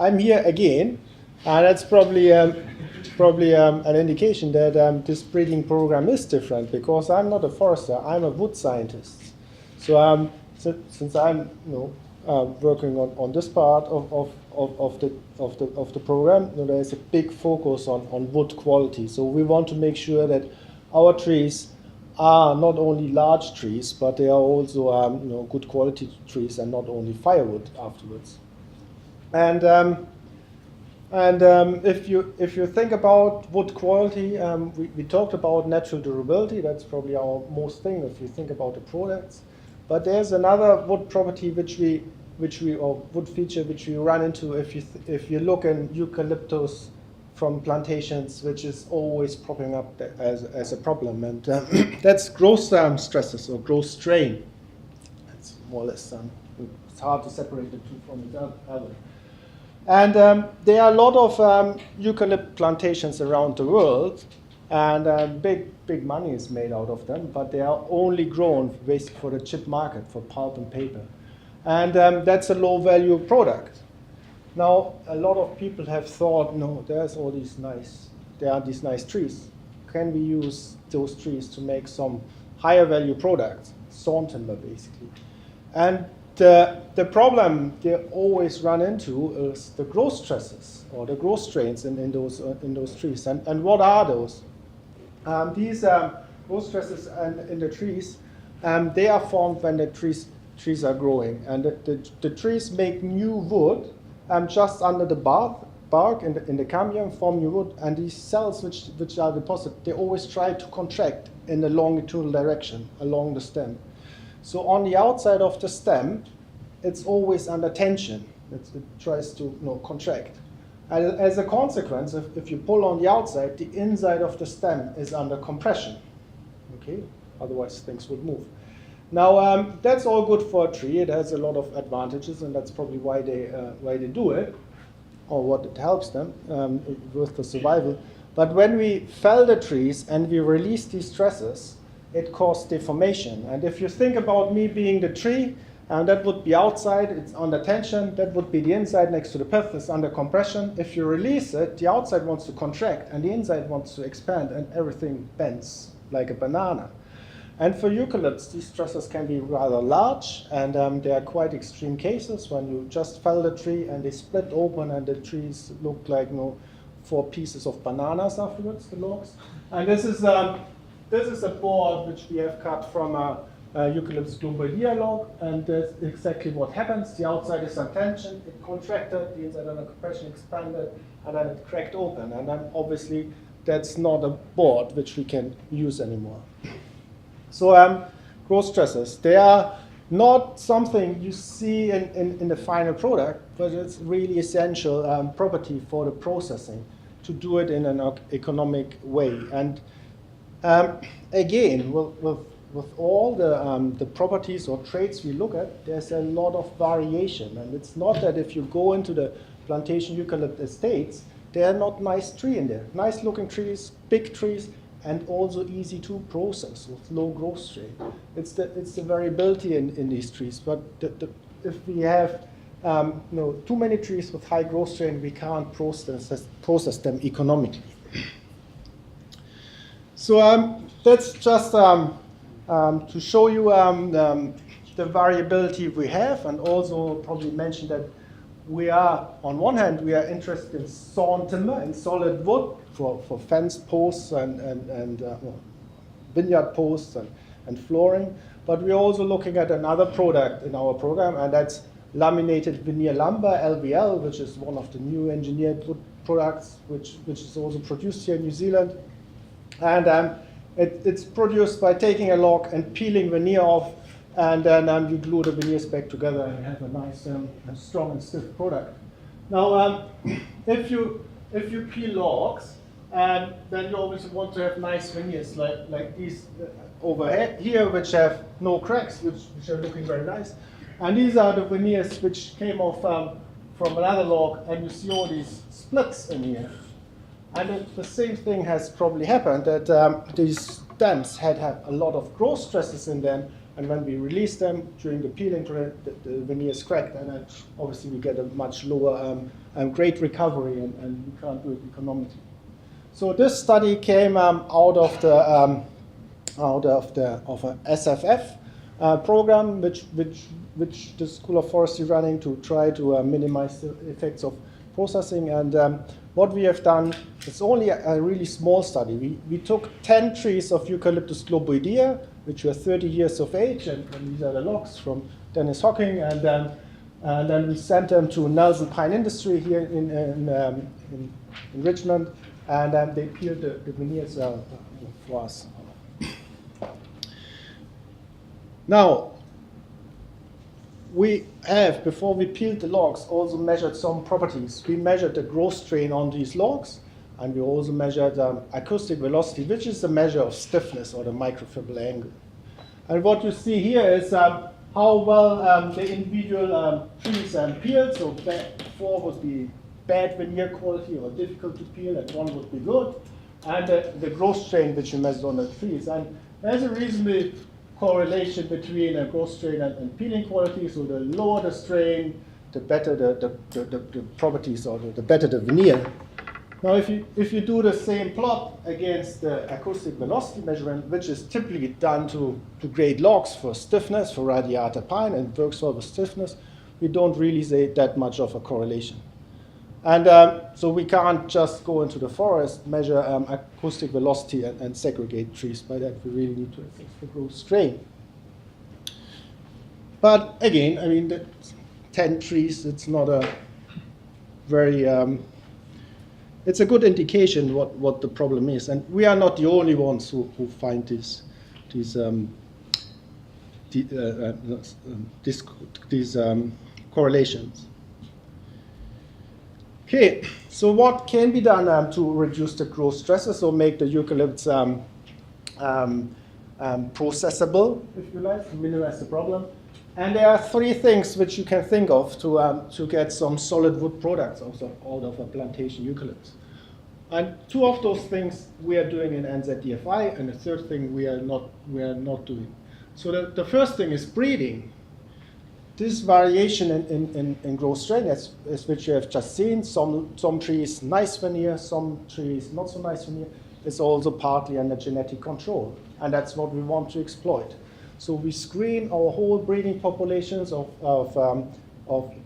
I'm here again, and that's probably an indication that this breeding program is different, because I'm not a forester, I'm a wood scientist. So since I'm working on this part of the program, there's a big focus on wood quality. So we want to make sure that our trees are not only large trees, but they are also good quality trees and not only firewood afterwards. And if you think about wood quality, we talked about natural durability. That's probably our most thing if you think about the products. But there's another wood property or wood feature which we run into if you look in eucalyptus from plantations, which is always popping up as a problem, and that's growth stresses or growth strain. It's more or less it's hard to separate the two from each other. And there are a lot of eucalypt plantations around the world, and big money is made out of them, but they are only grown basically for the chip market, for pulp and paper. And that's a low-value product. Now, a lot of people have thought, no, there are these nice trees. Can we use those trees to make some higher value products, sawn timber basically? And the problem they always run into is the growth stresses or the growth strains in those trees. And what are those? These growth stresses in the trees, they are formed when the trees are growing, and the trees make new wood just under the bark in the cambium, form new wood, and these cells which are deposited, they always try to contract in the longitudinal direction along the stem. So on the outside of the stem, it's always under tension. It tries to contract. And as a consequence, if you pull on the outside, the inside of the stem is under compression. Okay, otherwise things would move. Now that's all good for a tree. It has a lot of advantages, and that's probably why they do it, or what it helps them with the survival. But when we fell the trees and we release these stresses, it causes deformation. And if you think about me being the tree, that would be outside, it's under tension. That would be the inside next to the pith, it's under compression. If you release it, the outside wants to contract and the inside wants to expand, and everything bends like a banana. And for eucalypts, these stresses can be rather large, and there are quite extreme cases when you just fell the tree and they split open and the trees look like 4 pieces of bananas afterwards, the logs. And this is a board which we have cut from a Eucalyptus globalia log, and that's exactly what happens. The outside is under tension, it contracted, the inside under compression expanded, and then it cracked open. And then obviously that's not a board which we can use anymore. So growth stresses, they are not something you see in the final product, but it's really essential property for the processing to do it in an economic way. And again, with all the properties or traits we look at, there's a lot of variation. And it's not that if you go into the plantation eucalypt estates, there are not nice trees in there. Nice looking trees, big trees, and also easy to process with low growth strain. It's the variability in these trees. But if we have too many trees with high growth strain, we can't process them economically. So that's just to show you the variability we have, and also probably mention that we are, on one hand, we are interested in sawn timber and solid wood for fence posts and vineyard posts and flooring. But we're also looking at another product in our program, and that's laminated veneer lumber, LVL, which is one of the new engineered wood products, which is also produced here in New Zealand. And it's produced by taking a log and peeling veneer off, and then you glue the veneers back together and have a nice, strong and stiff product. Now, if you peel logs, then you always want to have nice veneers like these over here, which have no cracks, which are looking very nice. And these are the veneers which came off from another log, and you see all these splits in here. And the same thing has probably happened, that these stems had a lot of growth stresses in them, and when we release them during the peeling, the veneer is cracked, and then obviously we get a much lower grade recovery, and we can't do it economically. So this study came out of a SFF program, which the School of Forestry running to try to minimize the effects of processing. And what we have done, it's only a really small study. We took 10 trees of Eucalyptus globoidea, which were 30 years of age, and these are the logs from Dennis Hocking, and then we sent them to Nelson Pine Industry here in Richmond, and then they peeled the veneers for us. Now, we have, before we peeled the logs, also measured some properties. We measured the growth strain on these logs, and we also measured acoustic velocity, which is the measure of stiffness or the microfibril angle. And what you see here is how well the individual trees peeled. So 4 would be bad veneer quality or difficult to peel, and 1 would be good. And the growth strain which you measured on the trees. And there's a reasonable correlation between growth strain and peeling quality. So the lower the strain, the better the properties, or the better the veneer. Now, if you do the same plot against the acoustic velocity measurement, which is typically done to grade logs for stiffness, for radiata pine, and works well with stiffness, we don't really see that much of a correlation. And so we can't just go into the forest, measure acoustic velocity, and segregate trees by that. We really need to assess the growth strain. But again, I mean, the 10 trees, it's not a very, it's a good indication what the problem is. And we are not the only ones who find these correlations. Okay, so what can be done to reduce the growth stresses or make the eucalypts processable, if you like, to minimize the problem? And there are 3 things which you can think of to get some solid wood products out of a plantation eucalypts. And 2 of those things we are doing in NZDFI, and the 3rd thing we are not doing. So the first thing is breeding. This variation in growth strain, as which you have just seen, some trees nice veneer, some trees not so nice veneer, is also partly under genetic control, and that's what we want to exploit. So we screen our whole breeding populations of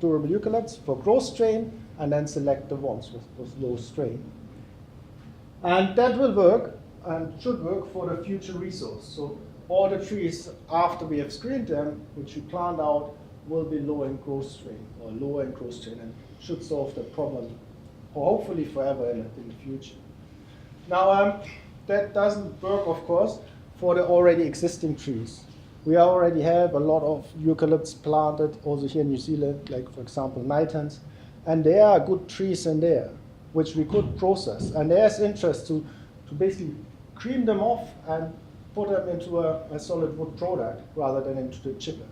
durable eucalypts for growth strain, and then select the ones with low strain. And that will work, and should work for the future resource. So all the trees, after we have screened them, which we planned out, will be low in growth strain, or lower in growth strain, and should solve the problem, hopefully forever in the future. Now, that doesn't work, of course, for the already existing trees. We already have a lot of eucalypts planted, also here in New Zealand, like, for example, nitans, and there are good trees in there, which we could process. And there's interest to basically cream them off and put them into a solid wood product rather than into the chipper.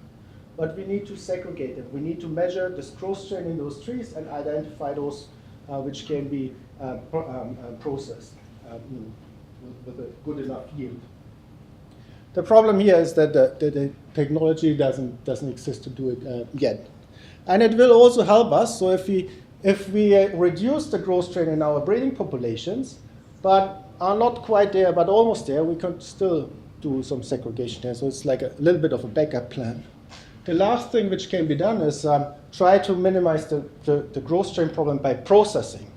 But we need to segregate them. We need to measure the growth strain in those trees and identify those which can be processed with a good enough yield. The problem here is that the technology doesn't exist to do it yet. And it will also help us. So if we reduce the growth strain in our breeding populations, but are not quite there, but almost there, we can still do some segregation there. So it's like a little bit of a backup plan. The last thing which can be done is try to minimize the growth strain problem by processing.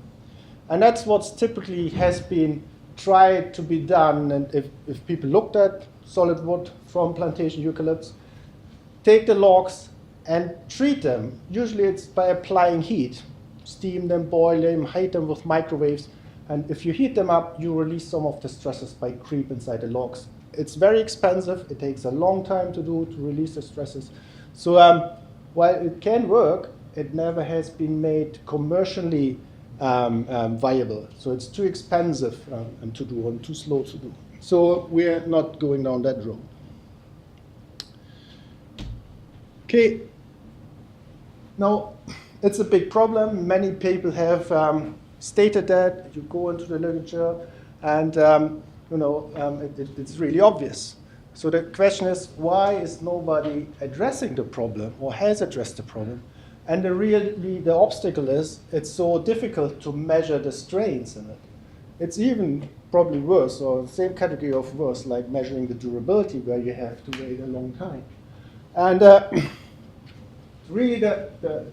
And that's what's typically has been tried to be done. And if people looked at solid wood from plantation eucalypts, take the logs and treat them. Usually it's by applying heat. Steam them, boil them, heat them with microwaves. And if you heat them up, you release some of the stresses by creep inside the logs. It's very expensive. It takes a long time to release the stresses. So while it can work, it never has been made commercially viable. So it's too expensive to do and too slow to do. So we're not going down that road. Okay. Now, it's a big problem. Many people have stated that. You go into the literature, and it's really obvious. So the question is, why is nobody addressing the problem or has addressed the problem? And the obstacle is it's so difficult to measure the strains in it. It's even probably worse, or the same category of worse, like measuring the durability, where you have to wait a long time. And really the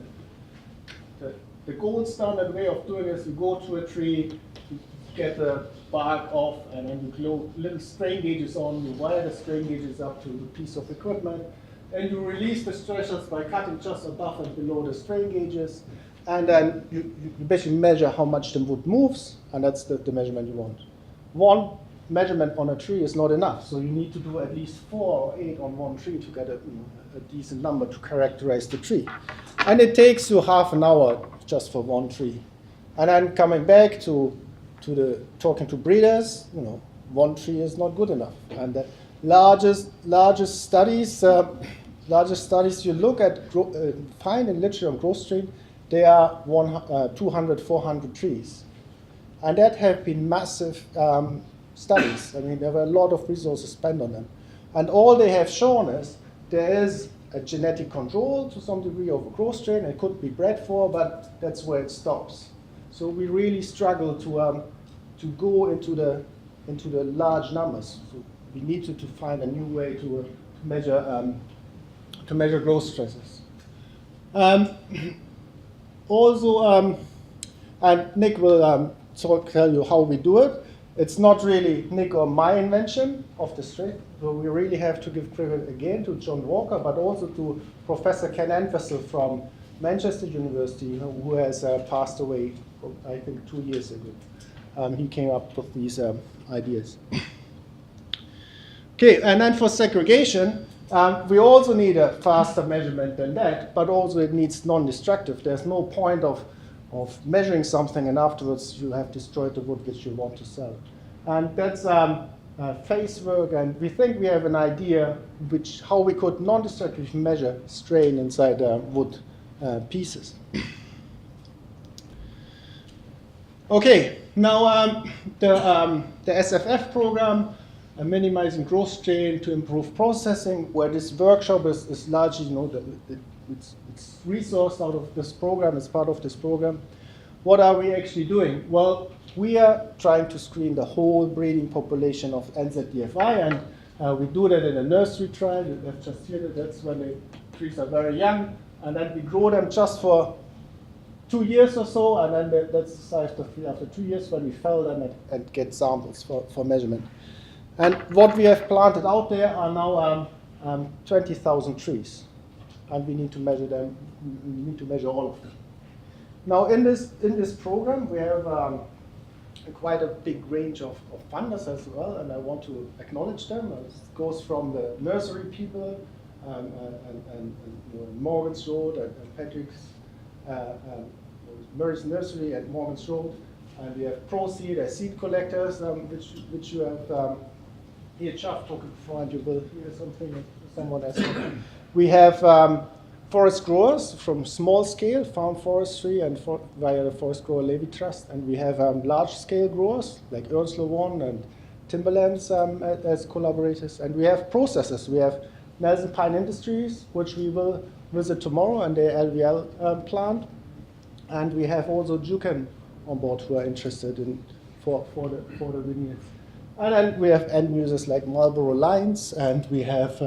gold standard way of doing is you go to a tree, you get the bark off, and then you glue little strain gauges on, you wire the strain gauges up to the piece of equipment, and you release the stressors by cutting just above and below the strain gauges, and then you basically measure how much the wood moves, and that's the measurement you want. One measurement on a tree is not enough, so you need to do at least 4 or 8 on one tree to get a decent number to characterize the tree. And it takes you half an hour just for one tree. And then coming back to talking to breeders, one tree is not good enough. And the largest studies you look at, find in literature on growth strain, they are 200, 400 trees. And that have been massive studies. I mean, there were a lot of resources spent on them. And all they have shown is there is a genetic control to some degree of a growth strain. It could be bred for, but that's where it stops. So we really struggle to go into the large numbers. So we need to find a new way to measure growth stresses. Also, and Nick will tell you how we do it. It's not really Nick or my invention of the strain. So we really have to give credit again to John Walker, but also to Professor Ken Entwistle from Manchester University, who has passed away, I think, 2 years ago. He came up with these ideas. Okay, and then for segregation, we also need a faster measurement than that, but also it needs non-destructive. There's no point of measuring something and afterwards you have destroyed the wood which you want to sell. And that's phase work, and we think we have an idea how we could non-destructively measure strain inside wood pieces. Okay, now the SFF program, Minimizing Growth Strain to Improve Processing, where this workshop is largely, it's resourced out of this program, it's part of this program. What are we actually doing? Well, we are trying to screen the whole breeding population of NZDFI, and we do that in a nursery trial. You have just seen it, that's when the trees are very young, and then we grow them just for 2 years or so, and then that's the size after 2 years when we fell them and get samples for measurement. And what we have planted out there are now 20,000 trees, and we need to measure them. We need to measure all of them. Now, in this program, we have quite a big range of funders as well, and I want to acknowledge them. It goes from the nursery people, and Morgan's Road and Patrick's Murray's Nursery at Morgan's Road, and we have Proseed as seed collectors, which you have here. Chuff talking before, and you will hear something someone else. We have forest growers from small scale, farm forestry, and via the Forest Grower Levy Trust, and we have large scale growers like Earnslow One and Timberlands as collaborators, and we have processors. We have Nelson Pine Industries, which we will visit tomorrow, and their LVL plant, and we have also Jucan on board who are interested in for the vineyards. And then we have end users like Marlboro Lines, and we have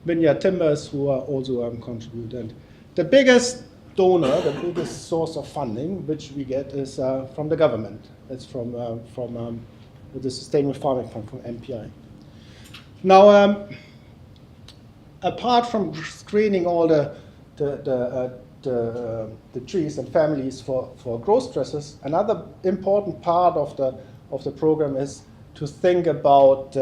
Vineyard Timbers who are also contribute. And the biggest donor, the biggest source of funding which we get is from the government. It's from the Sustainable Farming Fund, from MPI. Now, apart from screening all the trees and families for growth stresses, another important part of the program is to think about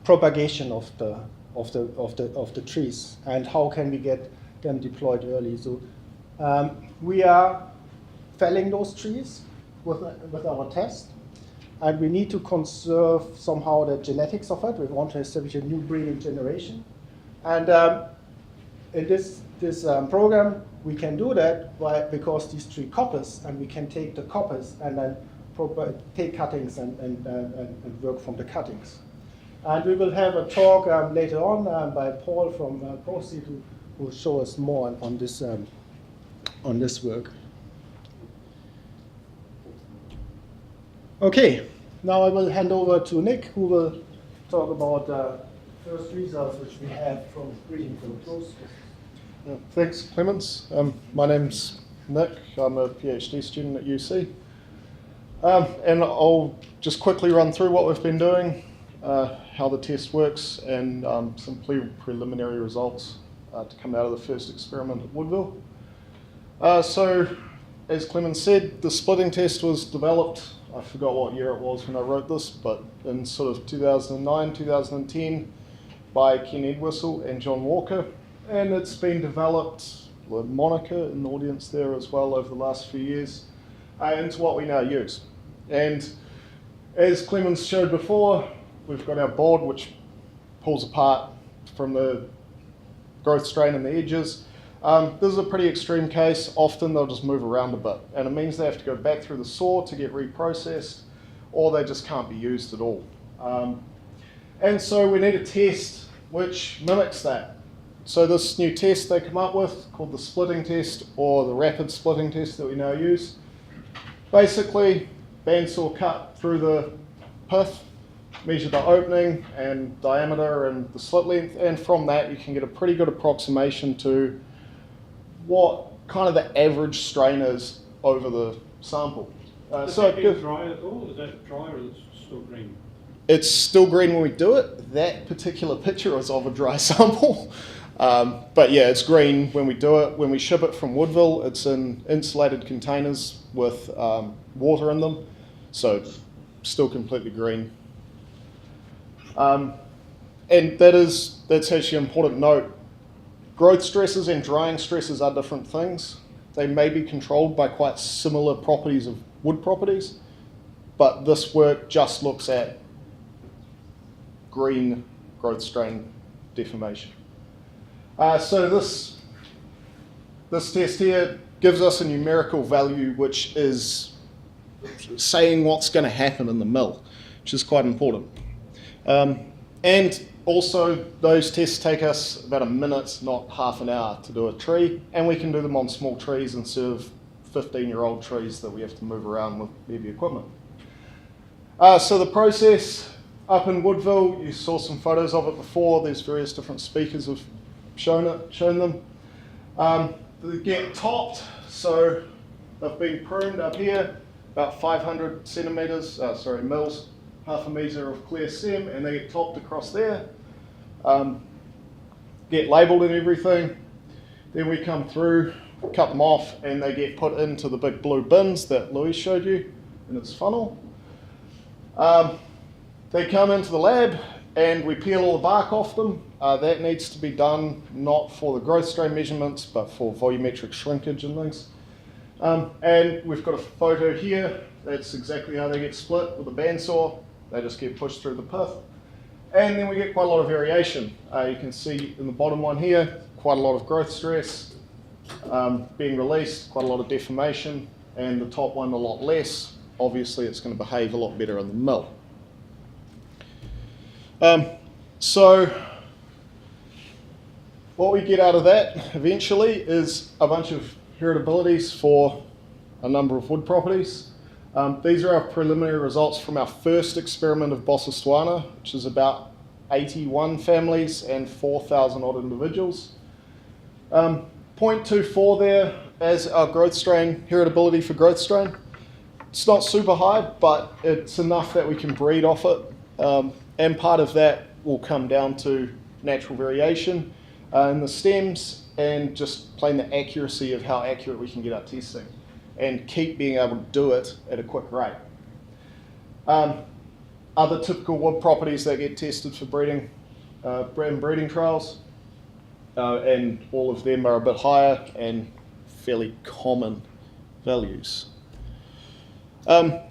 propagation of the trees and how can we get them deployed early. So we are felling those trees with our test, and we need to conserve somehow the genetics of it. We want to establish a new breeding generation, and in this program we can do that because these tree coppers, and we can take the coppers and then take cuttings and work from the cuttings. And we will have a talk later on by Paul from ProSeed who will show us more on this work. Okay, now I will hand over to Nick, who will talk about the first results which we have from breeding from close. Thanks, Clemens. My name's Nick. I'm a PhD student at UC. And I'll just quickly run through what we've been doing, how the test works, and some preliminary results to come out of the first experiment at Woodville. So, as Clemens said, the splitting test was developed, I forgot what year it was when I wrote this, but in sort of 2009, 2010, by Ken Edwissel and John Walker. And it's been developed with Monica in the audience there as well over the last few years into what we now use. And as Clemens showed before, we've got our board which pulls apart from the growth strain and the edges. This is a pretty extreme case. Often they'll just move around a bit, and it means they have to go back through the saw to get reprocessed, or they just can't be used at all. And so we need a test which mimics that. So this new test they come up with, called the splitting test, or the rapid splitting test that we now use. Basically, bandsaw cut through the pith, measure the opening and diameter and the slit length, and from that you can get a pretty good approximation to what kind of the average strain is over the sample. Is that being dry at all? Is that dry or is it still green? It's still green when we do it. That particular picture is of a dry sample. But yeah, it's green when we do it. When we ship it from Woodville, it's in insulated containers with water in them. So it's still completely green. And that's actually an important note. Growth stresses and drying stresses are different things. They may be controlled by quite similar properties of wood properties, but this work just looks at green growth strain deformation. So this test here gives us a numerical value which is saying what's going to happen in the mill, which is quite important. And also, those tests take us about a minute, not half an hour, to do a tree, and we can do them on small trees instead of 15-year-old trees that we have to move around with heavy equipment. So the process up in Woodville, you saw some photos of it before. There's various different speakers who've shown them. They get topped, so they've been pruned up here, about 500 mils. Half a metre of clear stem, and they get topped across there, get labelled and everything. Then we come through, cut them off, and they get put into the big blue bins that Louis showed you in its funnel. They come into the lab, and we peel all the bark off them. That needs to be done not for the growth strain measurements, but for volumetric shrinkage and things. And we've got a photo here. That's exactly how they get split with a bandsaw. They just get pushed through the pith. And then we get quite a lot of variation. You can see in the bottom one here, quite a lot of growth stress being released, quite a lot of deformation, and the top one a lot less. Obviously, it's going to behave a lot better in the mill. So what we get out of that eventually is a bunch of heritabilities for a number of wood properties. These are our preliminary results from our first experiment of Bossistwana, which is about 81 families and 4,000 odd individuals. 0.24 there as our growth strain, heritability for growth strain. It's not super high, but it's enough that we can breed off it. And part of that will come down to natural variation in the stems and just plain the accuracy of how accurate we can get our testing, and keep being able to do it at a quick rate. Other typical wood properties that get tested for breeding, breeding trials, and all of them are a bit higher and fairly common values.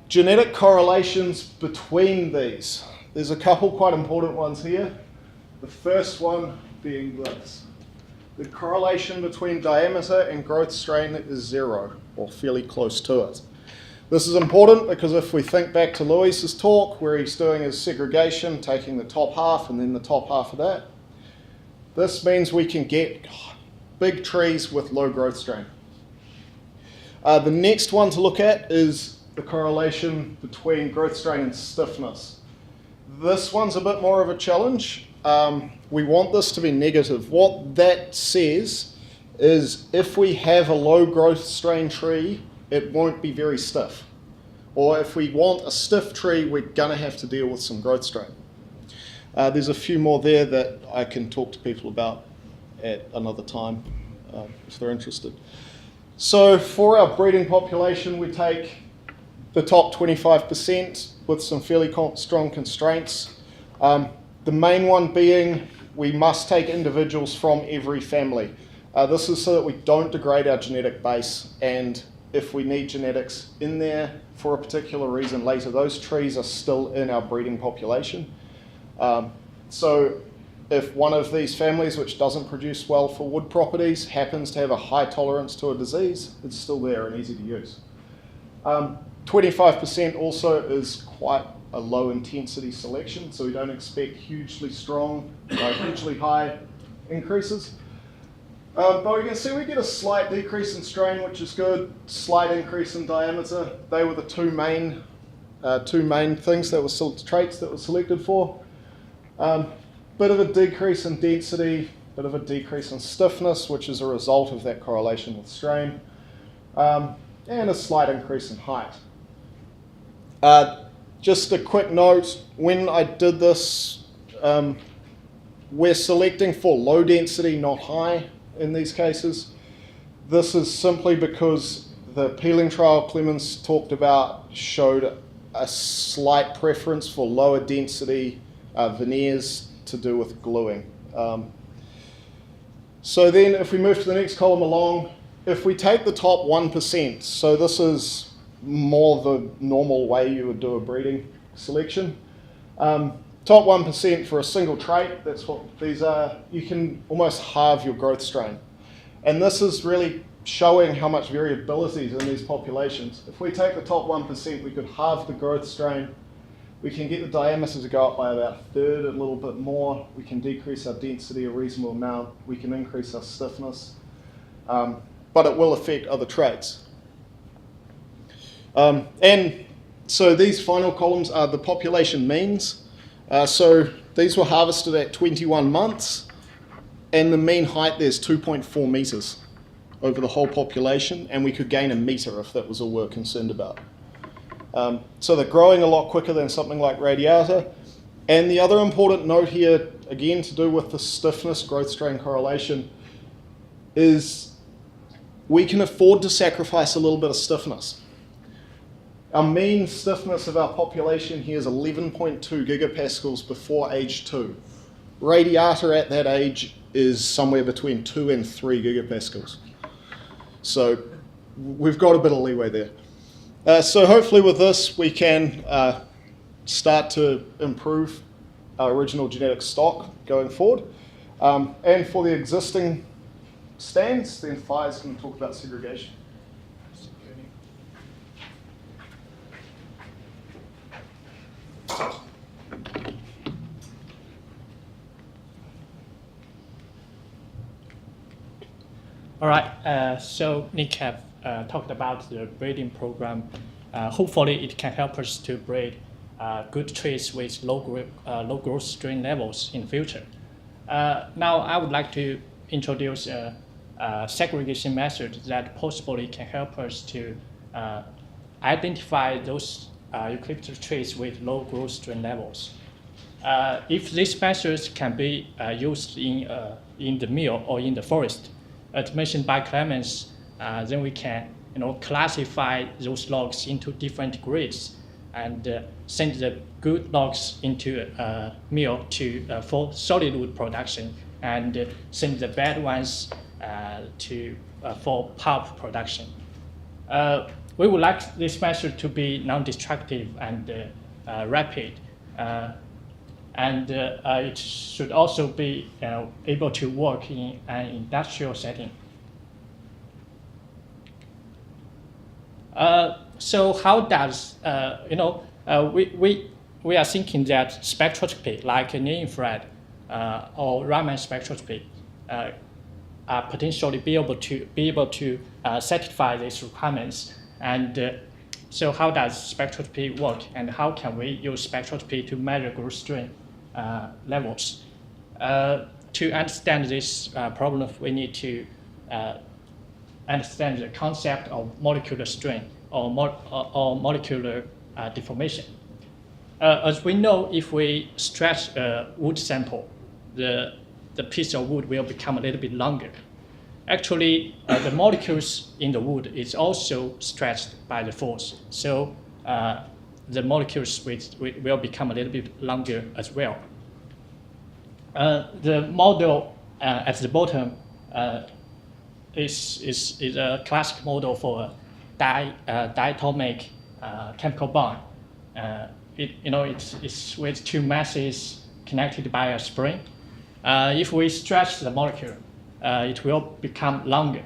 Genetic correlations between these. There's a couple quite important ones here. The first one being this. The correlation between diameter and growth strain is 0, or fairly close to it, This is important because if we think back to Louis's talk where he's doing his segregation, taking the top half and then the top half of that, this means we can get big trees with low growth strain. The next one to look at is the correlation between growth strain and stiffness. This one's a bit more of a challenge. We want this to be negative. What that says is if we have a low growth strain tree, it won't be very stiff. Or if we want a stiff tree, we're going to have to deal with some growth strain. There's a few more there that I can talk to people about at another time if they're interested. So for our breeding population, we take the top 25% with some fairly strong constraints. The main one being we must take individuals from every family. This is so that we don't degrade our genetic base, and if we need genetics in there for a particular reason later, those trees are still in our breeding population. So if one of these families which doesn't produce well for wood properties happens to have a high tolerance to a disease, it's still there and easy to use. 25% also is quite a low intensity selection, so we don't expect hugely strong, hugely high increases. But we can see we get a slight decrease in strain, which is good, slight increase in diameter. They were the two main things that were traits that were selected for. Bit of a decrease in density, bit of a decrease in stiffness, which is a result of that correlation with strain, and a slight increase in height. Just a quick note, when I did this, we're selecting for low density, not high in these cases. This is simply because the peeling trial Clemens talked about showed a slight preference for lower density veneers to do with gluing. So then if we move to the next column along, if we take the top 1%, so this is more the normal way you would do a breeding selection. Top 1% for a single trait, that's what these are, you can almost halve your growth strain. And this is really showing how much variability is in these populations. If we take the top 1%, we could halve the growth strain. We can get the diameter to go up by about a third, a little bit more. We can decrease our density a reasonable amount. We can increase our stiffness. But it will affect other traits. And so these final columns are the population means. So these were harvested at 21 months, and the mean height there's 2.4 meters over the whole population, and we could gain a meter if that was all we're concerned about. So they're growing a lot quicker than something like radiata. And the other important note here, again to do with the stiffness growth strain correlation, is we can afford to sacrifice a little bit of stiffness. Our mean stiffness of our population here is 11.2 gigapascals before age 2. Radiata at that age is somewhere between 2 and 3 gigapascals. So we've got a bit of leeway there. So hopefully with this we can start to improve our original genetic stock going forward. And for the existing stands, then Fire's going to talk about segregation. All right, so Nick have talked about the breeding program. Hopefully it can help us to breed good trees with low growth strain levels in the future. Now I would like to introduce a segregation method that possibly can help us to identify those eucalyptus trees with low growth strain levels. If these methods can be used in the mill or in the forest, as mentioned by Clemens, then we can classify those logs into different grades and send the good logs into a mill for solid wood production, and send the bad ones for pulp production. We would like this method to be non-destructive and rapid, and it should also be able to work in an industrial setting. So how does, we are thinking that spectroscopy, like near-infrared or Raman spectroscopy, are potentially be able to satisfy these requirements. And so how does spectroscopy work, and how can we use spectroscopy to measure growth strain levels? To understand this problem, we need to understand the concept of molecular strain or molecular deformation. As we know, if we stretch a wood sample, the piece of wood will become a little bit longer. Actually, the molecules in the wood is also stretched by the force. So the molecules will become a little bit longer as well. The model at the bottom is a classic model for a diatomic chemical bond. It's with two masses connected by a spring. If we stretch the molecule, it will become longer.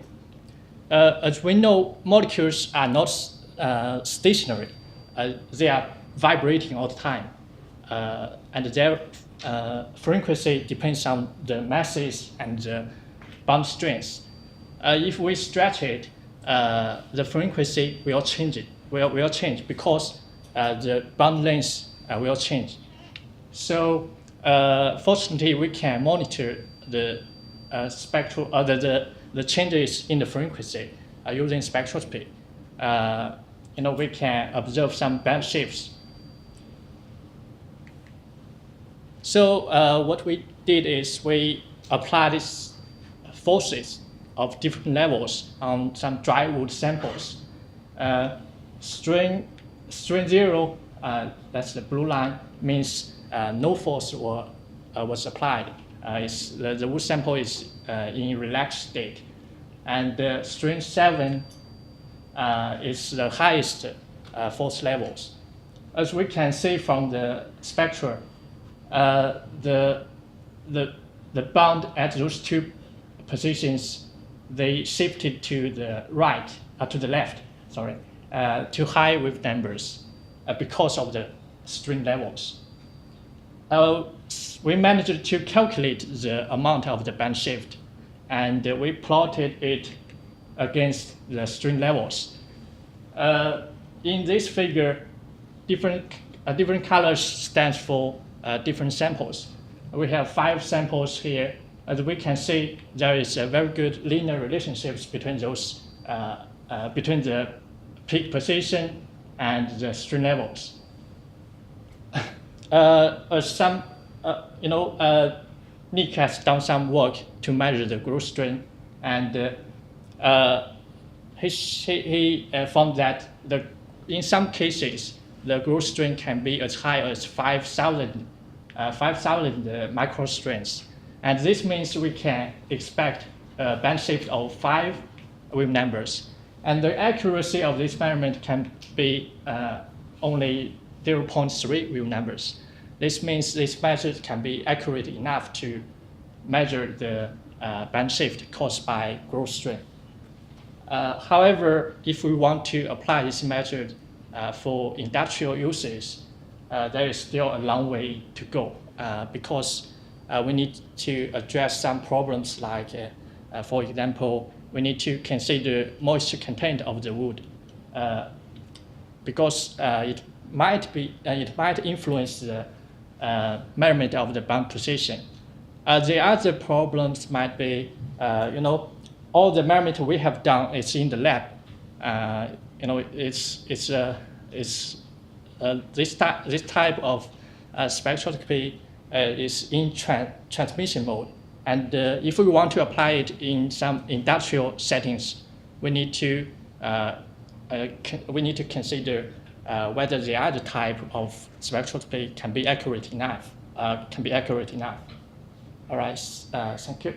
As we know, molecules are not stationary. They are vibrating all the time. And their frequency depends on the masses and the bond strengths. If we stretch it, the frequency will change. Will change because the bond length will change. So fortunately, we can monitor the the changes in the frequency using spectroscopy. We can observe some band shifts. So what we did is we applied these forces of different levels on some dry wood samples. Strain 0, that's the blue line, means no force was applied. The wood sample is in relaxed state. And strain 7 is the highest force levels. As we can see from the spectra, the bond at those two positions, they shifted to the right, to the left, sorry, to high wave numbers because of the strain levels. We managed to calculate the amount of the band shift, and we plotted it against the strain levels. In this figure, different colors stands for different samples. We have 5 samples here. As we can see, there is a very good linear relationships between those, between the peak position and the strain levels. Nick has done some work to measure the growth strain, and he found that in some cases the growth strain can be as high as 5,000 microstrains, and this means we can expect a band shift of 5 wave numbers, and the accuracy of this measurement can be only 0.3 wave numbers. This means this method can be accurate enough to measure the band shift caused by growth strain. However, if we want to apply this method for industrial uses, there is still a long way to go because we need to address some problems like, for example, we need to consider moisture content of the wood because it might influence the measurement of the bond position. The other problems might be, all the measurement we have done is in the lab. This type of spectroscopy is in transmission mode, and if we want to apply it in some industrial settings, we need to consider whether the other type of spectroscopy can be accurate enough. All right, thank you.